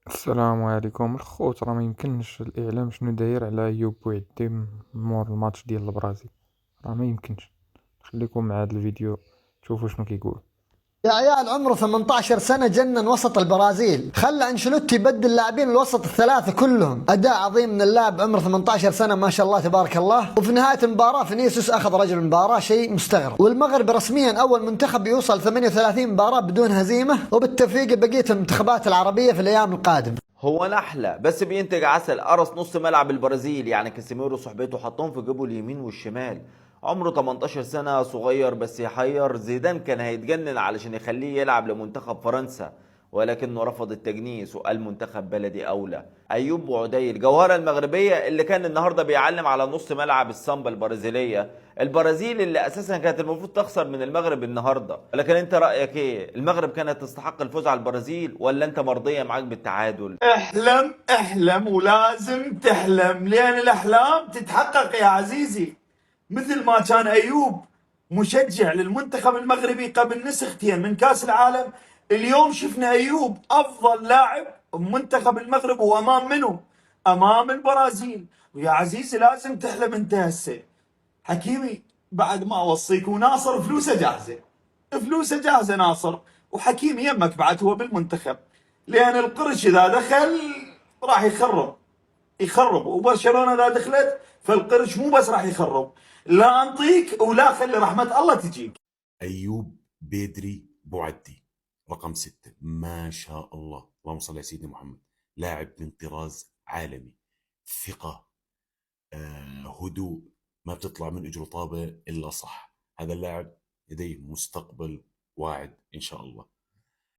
السلام عليكم الخوت، راه ما يمكنش الاعلام شنو داير على ايوب بوعدي مور الماتش ديال البرازيل. راه ما يمكنش. خليكم مع هذا الفيديو تشوفوا شنو كيقول. يا عيال عمره 18 سنة جنن وسط البرازيل، خلى انشيلوتي يبدل لاعبين الوسط الثلاثة كلهم. أداء عظيم من اللاعب عمره 18 سنة ما شاء الله تبارك الله. وفي نهاية المباراة فينيسيوس أخذ رجل المباراة، شيء مستغرب. والمغرب رسميا أول منتخب يوصل 38 مباراة بدون هزيمة، وبالتوفيق بقية المنتخبات العربية في الأيام القادمة. هو نحلة بس بينتج عسل. قرص نص ملعب البرازيل يعني كاسيميرو صحبته حطهم في جيبه اليمين والشمال. عمره 18 سنة، صغير بس يحير. زيدان كان هيتجنن علشان يخليه يلعب لمنتخب فرنسا، ولكنه رفض التجنيس وقال منتخب بلدي أولى. أيوب بوعدي الجوهرة المغربية اللي كان النهاردة بيعلم على نص ملعب السامبا البرازيلية. البرازيل اللي أساسا كانت المفروض تخسر من المغرب النهاردة. لكن أنت رأيك إيه؟ المغرب كانت تستحق الفوز على البرازيل ولا أنت مرضية معاك بالتعادل؟ احلم احلم ولازم تحلم، لان الاحلام تتحقق يا عزيزي. مثل ما كان ايوب مشجع للمنتخب المغربي قبل نسختين من كاس العالم، اليوم شفنا ايوب افضل لاعب بمنتخب المغرب. وامام منو؟ امام البرازيل. ويا عزيزي لازم تحلم انت هسه. حكيمي بعد ما اوصيك، وناصر فلوسه جاهزه، فلوسه جاهزه ناصر. وحكيمي يمك بعد هو بالمنتخب، لان القرش اذا دخل راح يخرب. وبرشلونه اذا دخلت فالقرش مو بس راح يخرب، لا انطيك ولا خلي رحمه الله تجيك. أيوب بيدري بوعدي رقم 6، ما شاء الله، اللهم صل على سيدنا محمد. لاعب من طراز عالمي، ثقة، هدوء، ما بتطلع من اجره طابة الا صح. هذا اللاعب لديه مستقبل واعد ان شاء الله.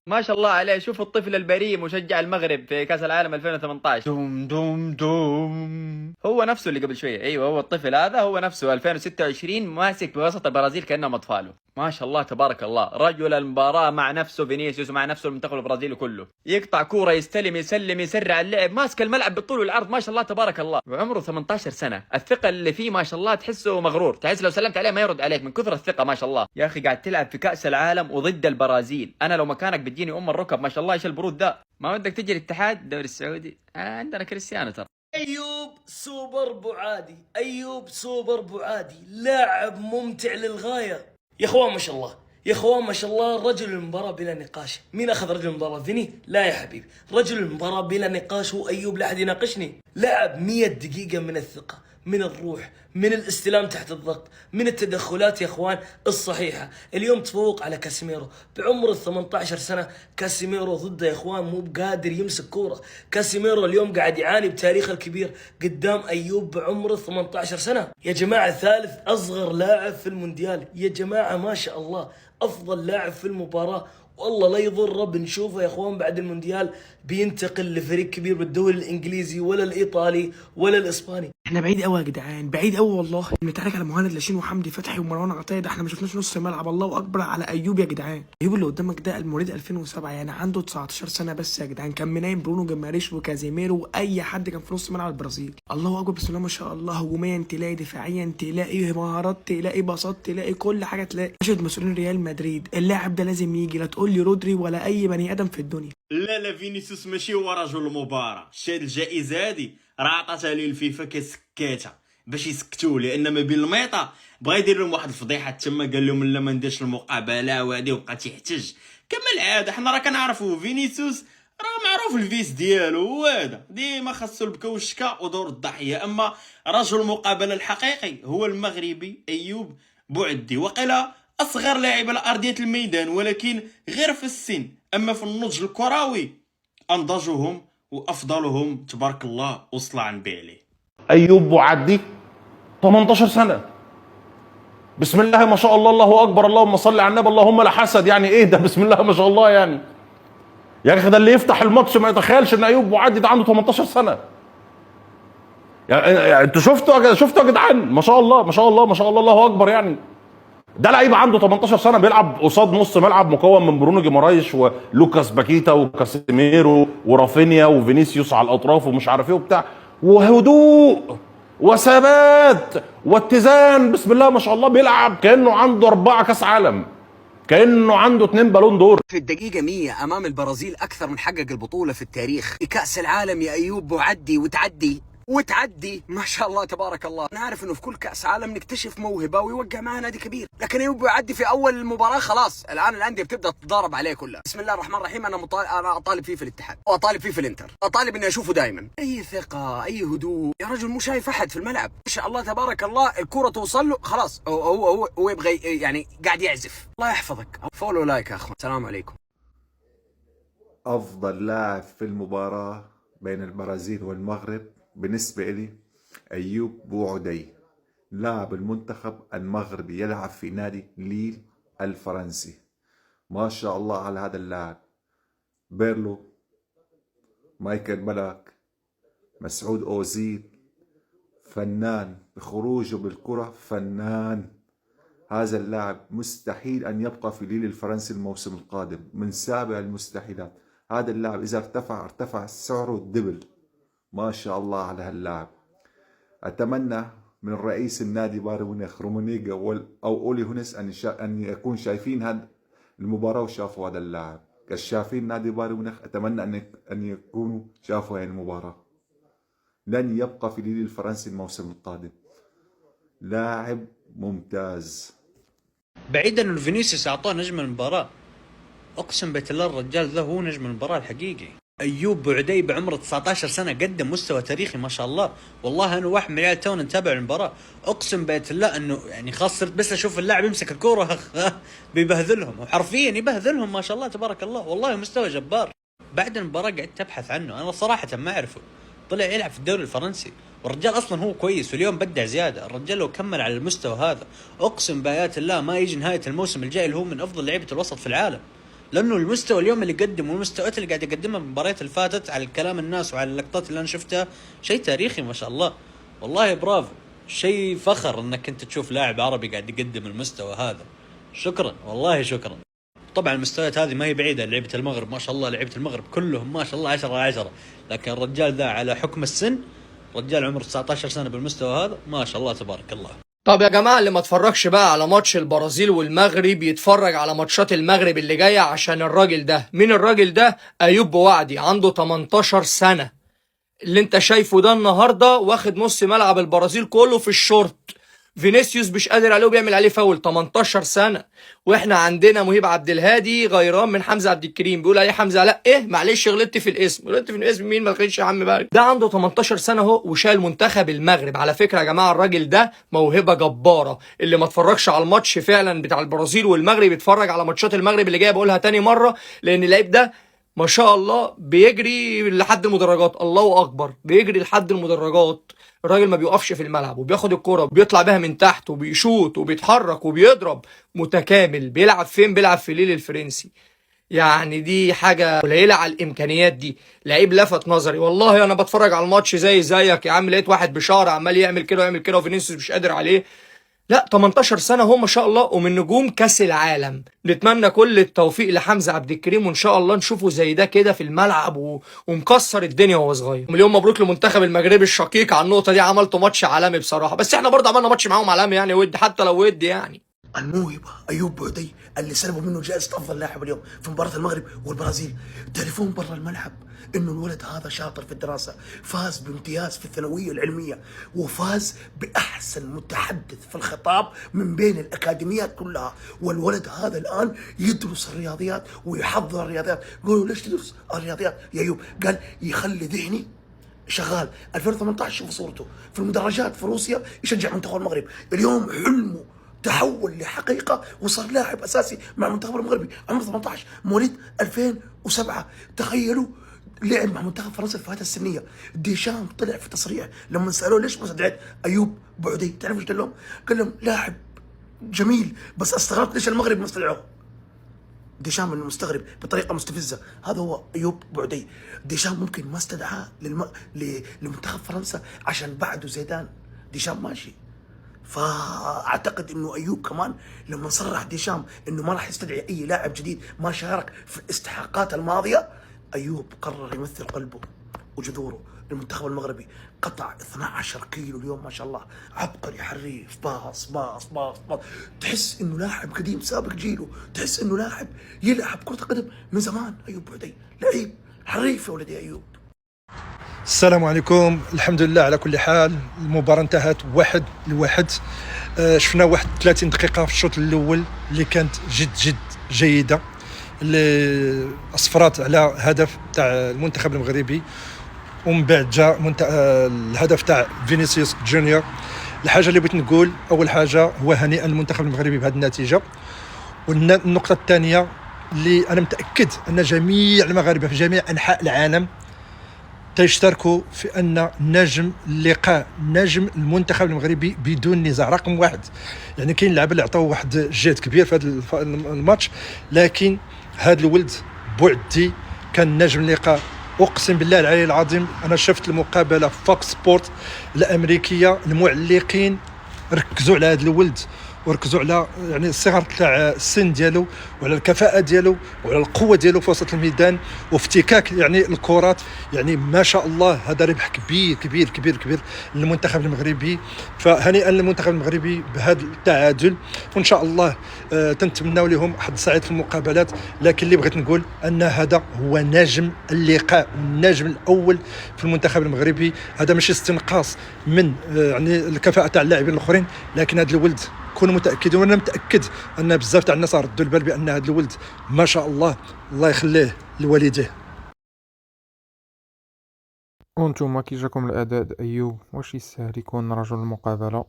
ما شاء الله عليه. شوف الطفل البريء مشجع المغرب في كأس العالم 2018. دوم دوم دوم، هو نفسه اللي قبل شوية. ايوه هو الطفل هذا، هو نفسه 2026 ماسك بوسط البرازيل كأنهم اطفاله. ما شاء الله تبارك الله. رجل المباراة مع نفسه فينيسيوس ومع نفسه المنتخب البرازيلي كله. يقطع كورة، يستلم، يسلم، يسرع اللعب، ماسك الملعب بالطول والعرض. ما شاء الله تبارك الله. وعمره 18 سنة. الثقة اللي فيه ما شاء الله تحسه مغرور. تحس لو سلمت عليه ما يرد عليك من كثر الثقة. ما شاء الله يا اخي، قاعد تلعب في كأس العالم وضد البرازيل. انا لو مكانك بتجيني الركب. ما شاء الله ايش البرود ذا. ما ودك تجي الاتحاد الدوري السعودي؟ عندنا كريستيانو ترى. ايوب سوبر بوعادي، ايوب سوبر بوعادي، لاعب ممتع للغايه. يا اخوان ما شاء الله، يا اخوان ما شاء الله، رجل المباراه بلا نقاش. مين اخذ رجل المباراه؟ فيني؟ لا يا حبيبي، رجل المباراه بلا نقاش هو ايوب، لا احد يناقشني. لعب 100 دقيقه من الثقه، من الروح، من الاستلام تحت الضغط، من التدخلات يا اخوان الصحيحه. اليوم تفوق على كاسيميرو بعمر 18 سنه. كاسيميرو ضده يا اخوان مو بقادر يمسك كوره. كاسيميرو اليوم قاعد يعاني بتاريخه الكبير قدام ايوب بعمره 18 سنه. يا جماعه ثالث اصغر لاعب في المونديال، يا جماعه ما شاء الله افضل لاعب في المباراه. والله لا يضره بنشوفه يا اخوان بعد المونديال بينتقل لفريق كبير بالدوري الانجليزي ولا الايطالي ولا الاسباني. احنا بعيد قوي يا جدعان، بعيد قوي والله. بنتعارك على مهند لاشين وحمدي فتحي ومروان عطيه، ده احنا ما شفناش نص الملعب. الله اكبر على ايوب يا جدعان. ايوب اللي قدامك ده المولود 2007، يعني عنده 19 سنه بس يا جدعان. كان منايم برونو جماريش وكازيميرو واي حد كان في نص ملعب البرازيل. الله اكبر، بسم الله ما شاء الله. هجوميا تلاقي، دفاعيا تلاقي، مهارات تلاقي، باصات تلاقي، كل حاجه تلاقي. مشهد مسؤولين ريال مدريد، اللاعب ده لازم يجي. لا تقول لي رودري ولا اي بني ادم في الدنيا. لا فينيسيوس ماشي هو رجل المباراة. شاد الجائزة هادي راه عطاتها ليه الفيفا كسكاتها باش يسكتوا، لان ما بين الميطا بغا يدير لهم واحد الفضيحه تما، قال لهم لا ما نديرش المقابله وهادي، وبقى تيحتج كما العاده. حنا راه كنعرفوا فينيسيوس راه معروف الفيس ديالو، هو هذا ديما خاصو البكا والشكا ودور الضحيه. اما رجل المقابله الحقيقي هو المغربي ايوب بوعدي، وقيلا اصغر لاعب على ارضيه الميدان، ولكن غير في السن. اما في النضج الكروي انضجهم وافضلهم تبارك الله وصل عن عليه. ايوب بوعدي 18 سنه، بسم الله ما شاء الله، الله اكبر، اللهم صل على النبي، اللهم لا حسد. يعني ايه ده؟ بسم الله ما شاء الله. يعني يا اخي ده اللي يفتح الماتش ما يتخيلش ان ايوب بوعدي ده عنده 18 سنه. يعني انتوا شفتوا يا جدعان؟ ما شاء الله ما شاء الله ما شاء الله، الله اكبر. يعني ده لعيب عنده 18 سنه بيلعب قصاد نص ملعب مكون من برونو جيمارايش ولوكاس باكيتا وكاسيميرو ورافينيا وفينيسيوس على الاطراف ومش عارف ايه وبتاع، وهدوء وثبات واتزان. بسم الله ما شاء الله، بيلعب كانه عنده 4 كاس عالم. كانه عنده 2 بالون دور. في الدقيقة 100 أمام البرازيل أكثر من حقق البطولة في التاريخ في كأس العالم يا أيوب، وعدي وتعدي ما شاء الله تبارك الله. أنا عارف إنه في كل كأس عالم نكتشف موهبة ويوقع معاه نادي كبير، لكن أيوب يعدي في أول المباراة خلاص الآن الأندية بتبدأ تتضارب عليه كلها. بسم الله الرحمن الرحيم. أنا أطالب فيه في الاتحاد وأطالب فيه في الإنتر، أطالب إني أشوفه دائما. أي ثقة، أي هدوء يا رجل، مو شايف أحد في الملعب ما شاء الله تبارك الله. الكرة توصل له خلاص هو يبغى يعني قاعد يعزف. الله يحفظك. فولو لايك يا أخوان. السلام عليكم. أفضل لاعب في المباراة بين البرازيل والمغرب بالنسبة لي أيوب بوعدي، لاعب المنتخب المغربي، يلعب في نادي ليل الفرنسي. ما شاء الله على هذا اللاعب. بيرلو، مايكل بلاك، مسعود أوزيل، فنان بخروجه بالكرة، فنان. هذا اللاعب مستحيل أن يبقى في ليل الفرنسي الموسم القادم، من سابع المستحيلات. هذا اللاعب إذا ارتفع سعره الدبل. ما شاء الله على هاللاعب. أتمنى من رئيس النادي بايرن ميونخ رومانيجا أو أولي هونس أن يكون شايفين هذا المباراة وشافوا هذا اللاعب. كشافين نادي بايرن ميونخ أتمنى أن يكونوا شافوا هذه المباراة. لن يبقى في ليل الفرنسي الموسم القادم. لاعب ممتاز. بعيدا انه فينيسيوس اعطاه نجم المباراة، اقسم بيت الله الرجال ذا هو نجم المباراة الحقيقي. ايوب بوعدي بعمره 19 سنة قدم مستوى تاريخي ما شاء الله. والله انا واحد من العيال تونا نتابع المباراة، اقسم بيت الله انه يعني خاص صرت بس اشوف اللاعب يمسك الكورة بيبهذلهم، وحرفيا يبهذلهم ما شاء الله تبارك الله. والله مستوى جبار. بعد المباراة قعدت ابحث عنه، انا صراحة ما اعرفه. طلع يلعب في الدوري الفرنسي، والرجال اصلا هو كويس واليوم بدع زياده. الرجال لو كمل على المستوى هذا اقسم بايات الله ما يجي نهايه الموسم الجاي اللي هو من افضل لعيبه الوسط في العالم، لانه المستوى اليوم اللي قدم والمستويات اللي قاعد يقدمها بالمباريات اللي فاتت على كلام الناس وعلى اللقطات اللي انا شفتها شيء تاريخي ما شاء الله. والله برافو، شيء فخر انك انت تشوف لاعب عربي قاعد يقدم المستوى هذا. شكرا والله شكرا. طبعا المستويات هذه ما هي بعيده لعيبه المغرب، ما شاء الله لعيبه المغرب كلهم ما شاء الله 10/10، لكن الرجال ذا على حكم السن، رجال عمره 19 سنه بالمستوى هذا ما شاء الله تبارك الله. طب يا جماعة اللي ما اتفرجش بقى على ماتش البرازيل والمغرب يتفرج على ماتشات المغرب اللي جاية، عشان الراجل ده. مين الراجل ده؟ أيوب بوعدي، عنده 18 سنة. اللي انت شايفه ده النهاردة واخد نص ملعب البرازيل كله في الشورت. فينيسيوس مش قادر عليه وبيعمل عليه فاول. 18 سنة. واحنا عندنا مهيب عبد الهادي غيران من حمزة عبد الكريم، بيقول عليه حمزة لا ايه معلش غلطت في الاسم. غلطت في الاسم مين؟ ما تغلطش يا عم بقى. ده عنده 18 سنة اهو وشايل منتخب المغرب. على فكرة يا جماعة الراجل ده موهبة جبارة. اللي ما اتفرجش على الماتش فعلا بتاع البرازيل والمغرب يتفرج على ماتشات المغرب اللي جايه. بقولها تاني مرة لان اللعيب ده ما شاء الله بيجري لحد المدرجات. الله اكبر، بيجري لحد المدرجات. الراجل ما بيوقفش في الملعب وبياخد الكرة وبيطلع بيها من تحت وبيشوط وبيتحرك وبيضرب. متكامل. بيلعب فين؟ بيلعب في ليل الفرنسي. يعني دي حاجة قليلة على الامكانيات دي. لعيب لفت نظري والله. انا بتفرج على الماتش زيك يا عم، لقيت واحد بشعر عمال يعمل كده ويعمل كده وفينيسيوس مش قادر عليه. لا 18 سنة هو ما شاء الله، ومن نجوم كاس العالم. نتمنى كل التوفيق لحمزة عبد الكريم، وان شاء الله نشوفه زي ده كده في الملعب ومكسر الدنيا وهو صغير. مليون مبروك لمنتخب المغرب الشقيق على النقطة دي. عملتوا ماتش عالمي بصراحة، بس احنا برضه عملنا ماتش معاهم عالمي يعني، ود حتى لو ود يعني. الموهبة أيوب بوعدي اللي سلبوا منه جائزة أفضل لاعب اليوم في مباراة المغرب والبرازيل. تليفون برا الملعب إنه الولد هذا شاطر في الدراسة، فاز بامتياز في الثانوية العلمية، وفاز بأحسن متحدث في الخطاب من بين الأكاديميات كلها. والولد هذا الآن يدرس الرياضيات ويحضر الرياضيات. قالوا ليش تدرس الرياضيات يا أيوب؟ قال يخلي ذهني شغال. 2018 شوف صورته في المدرجات في روسيا يشجع منتخب المغرب. اليوم حلمه تحول لحقيقة وصار لاعب أساسي مع منتخب المغربي. عمره 18، مواليد 2007. تخيلوا لعب مع منتخب فرنسا في الفئات السنية. ديشام طلع في تصريح لما سألوه ليش ما استدعيت أيوب بوعدي، تعرفوا ايش قال لهم؟ قال لهم لاعب جميل بس استغربت ليش المغرب ما استدعوه. ديشام المستغرب بطريقة مستفزة. هذا هو أيوب بوعدي. ديشام ممكن ما استدعاه لمنتخب فرنسا عشان بعده زيدان. ديشام ماشي. فاعتقد انه ايوب كمان لما صرح ديشام انه ما راح يستدعي اي لاعب جديد ما شارك في الاستحقاقات الماضيه، ايوب قرر يمثل قلبه وجذوره. المنتخب المغربي قطع 12 كيلو اليوم ما شاء الله، عبقري حريف، باص باص باص باص. تحس انه لاعب قديم سابق جيله، تحس انه لاعب يلعب كرة قدم من زمان. ايوب بوعدي لعيب حريف يا ولدي ايوب. السلام عليكم. الحمد لله على كل حال. المباراة انتهت 1-1. شفنا 31 دقيقة في الشوط الأول اللي كانت جد جيدة، اللي أسفرت على هدف تاع المنتخب المغربي، ومن بعد جاء الهدف تاع فينيسيوس جونيور. الحاجة اللي بغيت نقول أول حاجة هو هنيئا للمنتخب المغربي بهذه النتيجة. والنقطة الثانية اللي أنا متأكد أن جميع المغاربة في جميع أنحاء العالم تشتركوا في أن نجم اللقاء، نجم المنتخب المغربي بدون نزاع رقم 1. يعني كاين لعبة اللي عطاو واحد جهد كبير في هذا الماتش، لكن هذا الولد بوعدي كان نجم اللقاء. اقسم بالله العلي العظيم انا شفت المقابله في فوكس سبورت الامريكيه، المعلقين ركزوا على هذا الولد وركزوا على يعني الصغر تاع السن ديالو، وعلى الكفاءه ديالو، وعلى القوه ديالو في وسط الميدان، وافتكاك يعني الكرات. يعني ما شاء الله هذا ربح كبير كبير كبير كبير للمنتخب المغربي. فهنيئا للمنتخب المغربي بهذا التعادل، وان شاء الله تنتمناو لهم حظ سعيد في المقابلات. لكن اللي بغيت نقول ان هذا هو نجم اللقاء، النجم الاول في المنتخب المغربي. هذا ماشي استنقاص من يعني الكفاءه تاع اللاعبين الاخرين، لكن هذا الولد كونوا متاكدين، وانا متاكد ان بزاف تاع الناس ردوا البال بان هذا الولد ما شاء الله الله يخليه لوالديه. وانتم كي جاكم الاداء ايوب؟ واش يستاهل يكون رجل المقابله؟